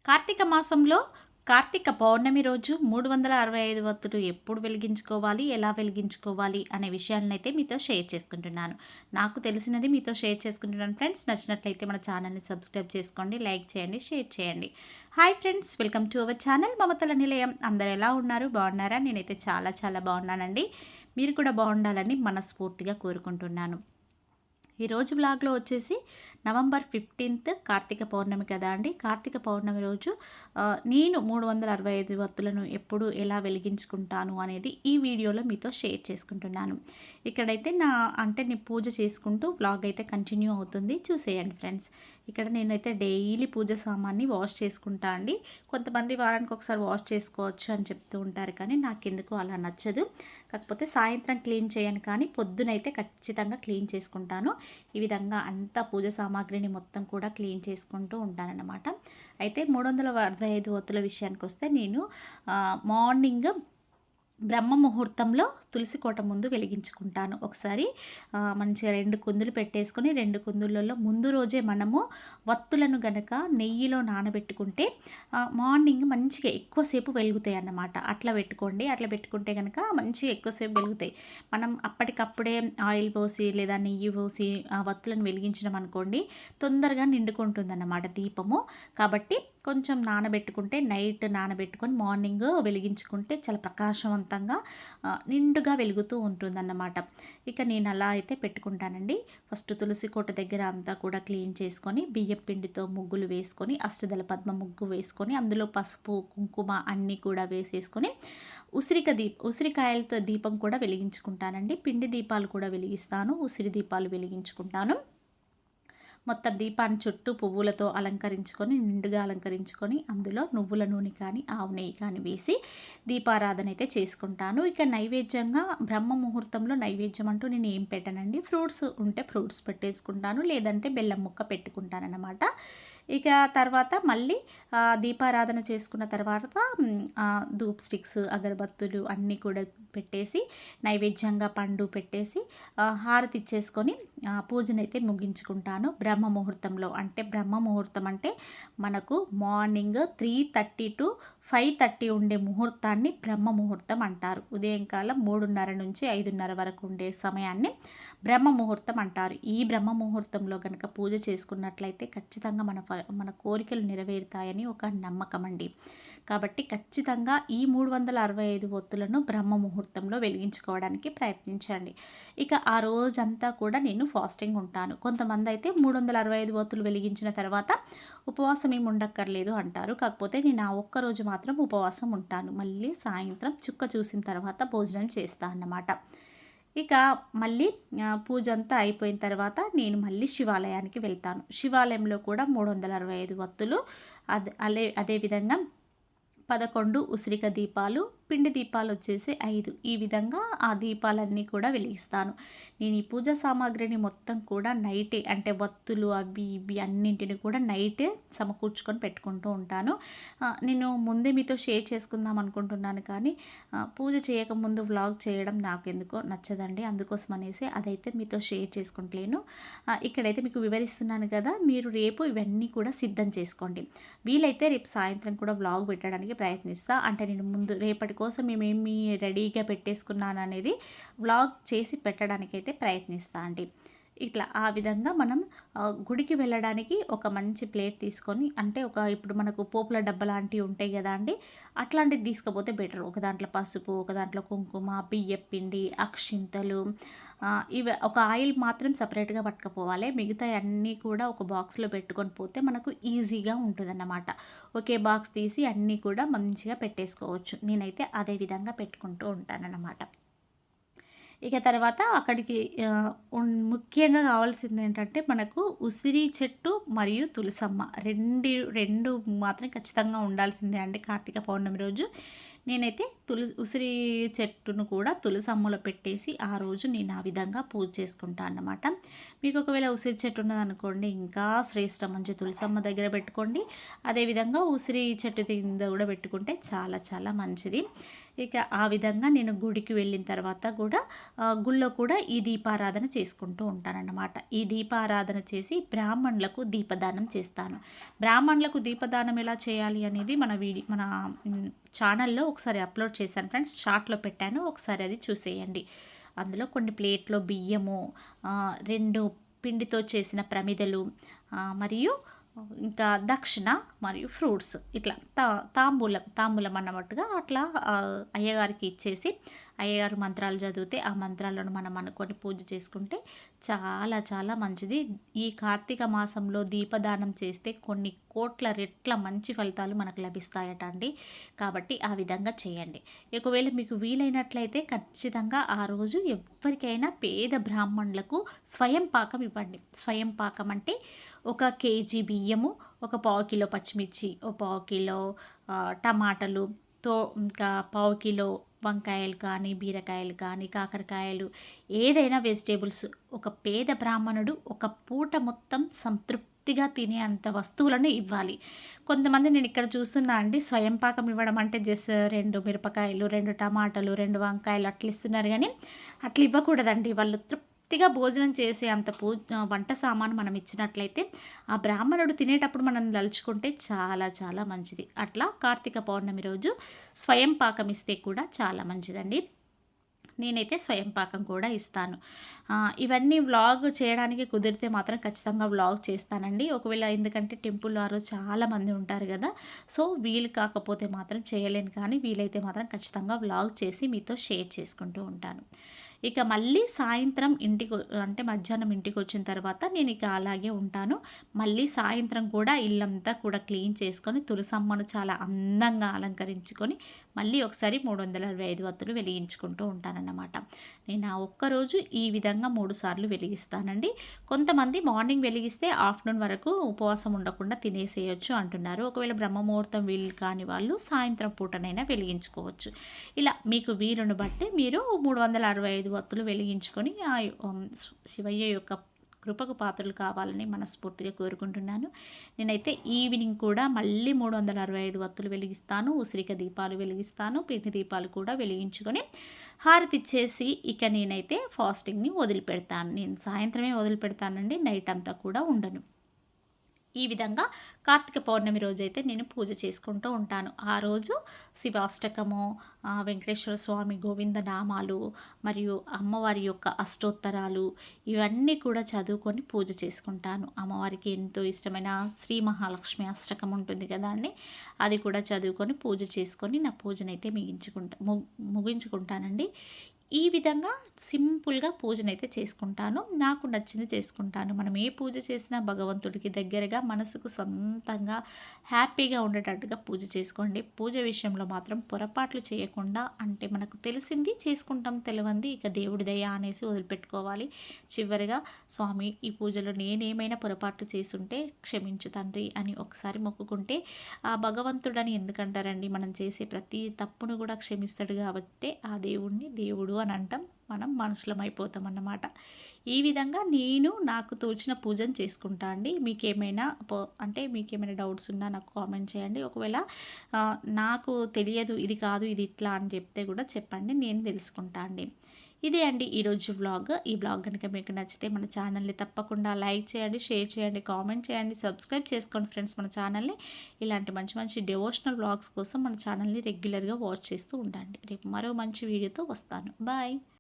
కార్తీక మాసంలో కార్తీక పౌర్ణమి రోజు 365 వత్తులు ఎప్పుడు వెలిగించుకోవాలి, ఎలా వెలిగించుకోవాలి అనే విషయాలనైతే మీతో షేర్ చేసుకుంటున్నాను. నాకు తెలిసినది మీతో షేర్ చేసుకుంటున్నాను ఫ్రెండ్స్. నచ్చినట్లయితే మన ఛానల్ని సబ్స్క్రైబ్ చేసుకోండి, లైక్ చేయండి, షేర్ చేయండి. Hi friends, welcome to our channel మమతల నిలయం. అందరు ఎలా ఉన్నారు? బాగున్నారా? నేనైతే చాలా బాగున్నానండి. మీరు కూడా బాగుండాలని మనస్ఫూర్తిగా కోరుకుంటున్నాను. ఈరోజు వ్లాగ్లో వచ్చేసి నవంబర్ 15th కార్తీక పౌర్ణమి కదా అండి. కార్తీక పౌర్ణమి రోజు నేను 365 వత్తులను ఎప్పుడు ఎలా వెలిగించుకుంటాను అనేది ఈ వీడియోలో మీతో షేర్ చేసుకుంటున్నాను. ఇక్కడైతే నేను పూజ చేసుకుంటూ వ్లాగ్ అయితే కంటిన్యూ అవుతుంది, చూసేయండి ఫ్రెండ్స్. ఇక్కడ నేనైతే డైలీ పూజ సామాన్ని వాష్ చేసుకుంటా అండి. కొంతమంది వారానికి ఒకసారి వాష్ చేసుకోవచ్చు అని చెప్తూ ఉంటారు, కానీ నాకెందుకు అలా నచ్చదు. కాకపోతే సాయంత్రం క్లీన్ చేయను, కానీ పొద్దునైతే ఖచ్చితంగా క్లీన్ చేసుకుంటాను. ఈ విధంగా అంతా పూజ సామాగ్రిని మొత్తం కూడా క్లీన్ చేసుకుంటూ ఉంటానన్నమాట. అయితే 365 ఒత్తుల విషయానికి వస్తే నేను మార్నింగ్ బ్రహ్మ ముహూర్తంలో తులసి కోట ముందు వెలిగించుకుంటాను. ఒకసారి మంచిగా 2 కుందులు పెట్టేసుకొని 2 కుందులలో ముందు రోజే మనము వత్తులను గనక నెయ్యిలో నానబెట్టుకుంటే మార్నింగ్ మంచిగా ఎక్కువసేపు వెలుగుతాయి అన్నమాట. అట్లా పెట్టుకోండి. అట్లా పెట్టుకుంటే కనుక మంచిగా ఎక్కువసేపు వెలుగుతాయి. మనం అప్పటికప్పుడే ఆయిల్ పోసి లేదా నెయ్యి పోసి ఆ వత్తులను వెలిగించడం అనుకోండి, తొందరగా నిండుకుంటుంది అన్నమాట దీపము. కాబట్టి కొంచెం నానబెట్టుకుంటే, నైట్ నానబెట్టుకొని మార్నింగ్ వెలిగించుకుంటే చాలా ప్రకాశవంతంగా నిండుగా వెలుగుతూ ఉంటుందన్నమాట. ఇక నేను అలా అయితే పెట్టుకుంటానండి. ఫస్ట్ తులసి కోట దగ్గర అంతా కూడా క్లీన్ చేసుకొని బియ్యం పిండితో ముగ్గులు వేసుకొని అష్టదళ పద్మ ముగ్గు వేసుకొని అందులో పసుపు కుంకుమ అన్నీ కూడా వేసేసుకొని ఉసిరికాయలతో దీపం కూడా వెలిగించుకుంటానండి. పిండి దీపాలు కూడా వెలిగిస్తాను, ఉసిరి దీపాలు వెలిగించుకుంటాను. మొత్తం దీపాన్ని చుట్టూ పువ్వులతో అలంకరించుకొని నిండుగా అలంకరించుకొని అందులో నువ్వుల నూనె కానీ ఆవు నెయ్యి కానీ వేసి దీపారాధన అయితే చేసుకుంటాను. ఇక నైవేద్యంగా బ్రహ్మ ముహూర్తంలో నైవేద్యం అంటూ నేను ఏం పెట్టనండి. ఫ్రూట్స్ ఉంటే ఫ్రూట్స్ పెట్టేసుకుంటాను, లేదంటే బెల్లం ముక్క పెట్టుకుంటానన్నమాట. ఇక తర్వాత మళ్ళీ దీపారాధన చేసుకున్న తర్వాత ధూప్ స్టిక్స్ అగరబత్తులు అన్నీ కూడా పెట్టేసి నైవేద్యంగా పండు పెట్టేసి హారతి ఇచ్చేసుకొని పూజనైతే ముగించుకుంటాను బ్రహ్మ ముహూర్తంలో. బ్రహ్మ ముహూర్తం అంటే మనకు మార్నింగ్ 3:30 to 5:30 ఉండే ముహూర్తాన్ని బ్రహ్మ ముహూర్తం అంటారు. ఉదయంకాలం 3:30 నుంచి 5:30 వరకు ఉండే సమయాన్ని బ్రహ్మ ముహూర్తం అంటారు. ఈ బ్రహ్మ ముహూర్తంలో కనుక పూజ చేసుకున్నట్లయితే ఖచ్చితంగా మన కోరికలు నెరవేరుతాయని ఒక నమ్మకం అండి. కాబట్టి ఖచ్చితంగా ఈ 365 ఒత్తులను బ్రహ్మ ముహూర్తంలో వెలిగించుకోవడానికి ప్రయత్నించండి. ఇక ఆ రోజంతా కూడా నేను ఫాస్టింగ్ ఉంటాను. కొంతమంది అయితే 365 ఒత్తులు వెలిగించిన తర్వాత ఉపవాసం ఏమి ఉండక్కర్లేదు అంటారు. కాకపోతే నేను ఆ ఒక్కరోజు మాత్రం ఉపవాసం ఉంటాను. మళ్ళీ సాయంత్రం చుక్క చూసిన తర్వాత భోజనం చేస్తాను అన్నమాట. ఇక మళ్ళీ పూజ అంతా అయిపోయిన తర్వాత నేను మళ్ళీ శివాలయానికి వెళ్తాను. శివాలయంలో కూడా 365 వత్తులు అదేవిధంగా 11 ఉసిరిక దీపాలు, పిండి దీపాలు వచ్చేసి 5. ఈ విధంగా ఆ దీపాలన్నీ కూడా వెలిగిస్తాను. నేను ఈ పూజా సామాగ్రిని మొత్తం కూడా నైటే, వత్తులు అవి ఇవి అన్నింటిని కూడా నైటే సమకూర్చుకొని పెట్టుకుంటూ ఉంటాను. నేను ముందే మీతో షేర్ చేసుకుందాం అనుకుంటున్నాను, కానీ పూజ చేయకముందు వ్లాగ్ చేయడం నాకు ఎందుకో నచ్చదండి. అందుకోసం అనేసి అదైతే మీతో షేర్ చేసుకుంటలేను. ఇక్కడైతే మీకు వివరిస్తున్నాను కదా, మీరు రేపు ఇవన్నీ కూడా సిద్ధం చేసుకోండి. వీలైతే రేపు సాయంత్రం కూడా వ్లాగ్ పెట్టడానికి ప్రయత్నిస్తా. నేను ముందు రేపటి కోసం మేమేమి రెడీగా పెట్టేసుకున్నాను అనేది వ్లాగ్ చేసి పెట్టడానికైతే ప్రయత్నిస్తా అండి. ఇట్లా ఆ విధంగా మనం గుడికి వెళ్ళడానికి ఒక మంచి ప్లేట్ తీసుకొని, ఇప్పుడు మనకు పోపుల డబ్బా లాంటివి ఉంటాయి కదా అండి, అట్లాంటిది తీసుకపోతే బెటర్. ఒక దాంట్లో పసుపు, ఒక దాంట్లో కుంకుమ, బియ్యం పిండి, అక్షింతలు, ఇవి ఒక ఆయిల్ మాత్రం సపరేట్గా పట్టుకపోవాలి. మిగతా అన్నీ కూడా ఒక బాక్స్లో పెట్టుకొని పోతే మనకు ఈజీగా ఉంటుందన్నమాట. ఒకే బాక్స్ తీసి అన్నీ కూడా మంచిగా పెట్టేసుకోవచ్చు. నేనైతే అదే విధంగా పెట్టుకుంటూ ఉంటానన్నమాట. ఇక తర్వాత అక్కడికి ముఖ్యంగా కావాల్సింది ఏంటంటే మనకు ఉసిరి చెట్టు మరియు తులసమ్మ రెండు మాత్రం ఖచ్చితంగా ఉండాల్సిందే అండి కార్తీక పౌర్ణమి రోజు. నేనైతే ఉసిరి చెట్టును కూడా తులసమ్మలో పెట్టేసి ఆ రోజు నేను ఆ విధంగా పూజ చేసుకుంటాను అన్నమాట. మీకు ఒకవేళ ఉసిరి చెట్టు ఉన్నదనుకోండి ఇంకా శ్రేష్టం, మంచి తులసమ్మ దగ్గర పెట్టుకోండి. అదేవిధంగా ఉసిరి చెట్టు కింద కూడా పెట్టుకుంటే చాలా మంచిది. ఇక ఆ విధంగా నేను గుడికి వెళ్ళిన తర్వాత కూడా గుళ్ళో కూడా ఈ దీపారాధన చేసుకుంటూ ఉంటానన్నమాట. ఈ దీపారాధన చేసి బ్రాహ్మణులకు దీపదానం చేస్తాను. బ్రాహ్మణులకు దీపదానం ఎలా చేయాలి అనేది మన ఛానల్లో ఒకసారి అప్లోడ్ చేశాను ఫ్రెండ్స్, షార్ట్లో పెట్టాను, ఒకసారి అది చూసేయండి. అందులో కొన్ని ప్లేట్లో బియ్యము, 2 పిండితో చేసిన ప్రమిదలు, మరియు ఇంకా దక్షిణ మరియు ఫ్రూట్స్ ఇట్లా తాంబూలం అన్నట్టుగా అట్లా అయ్యగారికి ఇచ్చేసి, అయ్యగారు మంత్రాలు చదివితే ఆ మంత్రాలను మనం అనుకొని పూజ చేసుకుంటే చాలా చాలా మంచిది. ఈ కార్తీక మాసంలో దీపదానం చేస్తే కొన్ని కోట్ల రెట్ల మంచి ఫలితాలు మనకు లభిస్తాయట అండి. కాబట్టి ఆ విధంగా చేయండి. ఒకవేళ మీకు వీలైనట్లయితే ఖచ్చితంగా ఆ రోజు ఎవరికైనా పేద బ్రాహ్మణులకు స్వయం పాకం ఇవ్వండి. స్వయం పాకం అంటే 1 కేజీ బియ్యము, ఒక పావు కిలో పచ్చిమిర్చి, ఒక పావు కిలో టమాటాలు, ఇంకా పావు కిలో వంకాయలు కానీ, బీరకాయలు కానీ, కాకరకాయలు, ఏదైనా వెజిటేబుల్స్ ఒక పేద బ్రాహ్మణుడు ఒక పూట మొత్తం సంతృప్తిగా తినే అంత వస్తువులను ఇవ్వాలి. కొంతమంది నేను ఇక్కడ చూస్తున్నా అండి, స్వయం పాకం ఇవ్వడం అంటే జస్ట్ 2 మిరపకాయలు, 2 టమాటాలు, 2 వంకాయలు అట్లా ఇస్తున్నారు. కానీ అట్లా ఇవ్వకూడదండి. వాళ్ళు తృప్తిగా భోజనం చేసే అంత వంట సామాను మనం ఇచ్చినట్లయితే ఆ బ్రాహ్మణుడు తినేటప్పుడు మనం తలుచుకుంటే చాలా చాలా మంచిది. అట్లా కార్తీక పౌర్ణమి రోజు స్వయం పాకం ఇస్తే కూడా చాలా మంచిదండి. నేనైతే స్వయం పాకం కూడా ఇస్తాను. ఇవన్నీ వ్లాగ్ చేయడానికి కుదిరితే మాత్రం ఖచ్చితంగా వ్లాగ్ చేస్తానండి. ఒకవేళ ఎందుకంటే టెంపుల్లో ఆ రోజు చాలామంది ఉంటారు కదా, సో వీలు కాకపోతే మాత్రం చేయలేను. కానీ వీలైతే మాత్రం ఖచ్చితంగా వ్లాగ్ చేసి మీతో షేర్ చేసుకుంటూ ఉంటాను. ఇక మళ్ళీ సాయంత్రం అంటే మధ్యాహ్నం ఇంటికి వచ్చిన తర్వాత నేను ఇక అలాగే ఉంటాను. మళ్ళీ సాయంత్రం కూడా ఇల్లంతా కూడా క్లీన్ చేసుకొని తులసమ్మను చాలా అందంగా అలంకరించుకొని మళ్ళీ ఒకసారి 365 వత్తులు వెలిగించుకుంటూ ఉంటానన్నమాట. నేను ఆ ఒక్కరోజు ఈ విధంగా 3 సార్లు వెలిగిస్తానండి. కొంతమంది మార్నింగ్ వెలిగిస్తే ఆఫ్టర్నూన్ వరకు ఉపవాసం ఉండకుండా తినేసేయచ్చు అంటున్నారు. ఒకవేళ బ్రహ్మముహూర్తం వీలు కాని వాళ్ళు సాయంత్రం పూటనైనా వెలిగించుకోవచ్చు. ఇలా మీకు వీలును బట్టి మీరు 365 వత్తులు వెలిగించుకొని శివయ్య యొక్క కృపకు పాత్రలు కావాలని మనస్ఫూర్తిగా కోరుకుంటున్నాను. నేనైతే ఈవినింగ్ కూడా మళ్ళీ 365 వత్తులు వెలిగిస్తాను. ఉసిరిక దీపాలు వెలిగిస్తాను. పిండి దీపాలు కూడా వెలిగించుకొని హారతిచ్చేసి ఇక నేనైతే ఫాస్టింగ్ని వదిలిపెడతాను. నేను సాయంత్రమే వదిలిపెడతానండి, నైట్ అంతా కూడా ఉండను. ఈ విధంగా కార్తీక పౌర్ణమి రోజైతే నేను పూజ చేసుకుంటూ ఉంటాను. ఆ రోజు శివాష్టకము, వెంకటేశ్వర స్వామి గోవింద నామాలు, మరియు అమ్మవారి యొక్క అష్టోత్తరాలు ఇవన్నీ కూడా చదువుకొని పూజ చేసుకుంటాను. అమ్మవారికి ఎంతో ఇష్టమైన శ్రీ మహాలక్ష్మి అష్టకం ఉంటుంది కదా అండి, అది కూడా చదువుకొని పూజ చేసుకొని నా పూజనైతే ముగించుకుంటానండి. ఈ విధంగా సింపుల్గా పూజనైతే చేసుకుంటాను. నాకు నచ్చింది చేసుకుంటాను. మనం ఏ పూజ చేసినా భగవంతుడికి దగ్గరగా మనసుకు సొంతంగా హ్యాపీగా ఉండేటట్టుగా పూజ చేసుకోండి. పూజ విషయంలో మాత్రం పొరపాట్లు చేయకుండా, అంటే మనకు తెలిసింది చేసుకుంటాం, తెలియంది ఇక దేవుడి దయ అనేసి వదిలిపెట్టుకోవాలి. చివరిగా స్వామి ఈ పూజలో నేనేమైనా పొరపాట్లు చేసుంటే క్షమించు తండ్రి అని ఒకసారి మొక్కుకుంటే ఆ భగవంతుడని ఎందుకంటారండి, మనం చేసే ప్రతి తప్పును కూడా క్షమిస్తాడు కాబట్టి ఆ దేవుడిని దేవుడు అని అంటాం. మనం మనుషులం అయిపోతాం అన్నమాట. ఈ విధంగా నేను నాకు తోచిన పూజను చేసుకుంటా అండి. మీకేమైనా మీకేమైనా డౌట్స్ ఉన్నా నాకు కామెంట్ చేయండి. ఒకవేళ నాకు తెలియదు ఇది కాదు ఇది ఇట్లా అని చెప్తే కూడా చెప్పండి, నేను తెలుసుకుంటా అండి. ఇదే అండి ఈరోజు వ్లాగ్. ఈ వ్లాగ్ కనుక మీకు నచ్చితే మన ఛానల్ని తప్పకుండా లైక్ చేయండి, షేర్ చేయండి, కామెంట్ చేయండి, సబ్స్క్రైబ్ చేసుకోండి ఫ్రెండ్స్ మన ఛానల్ని. ఇలాంటి మంచి మంచి డివోషనల్ వ్లాగ్స్ కోసం మన ఛానల్ని రెగ్యులర్గా వాచ్ చేస్తూ ఉండండి. రేపు మరో మంచి వీడియోతో వస్తాను. బాయ్.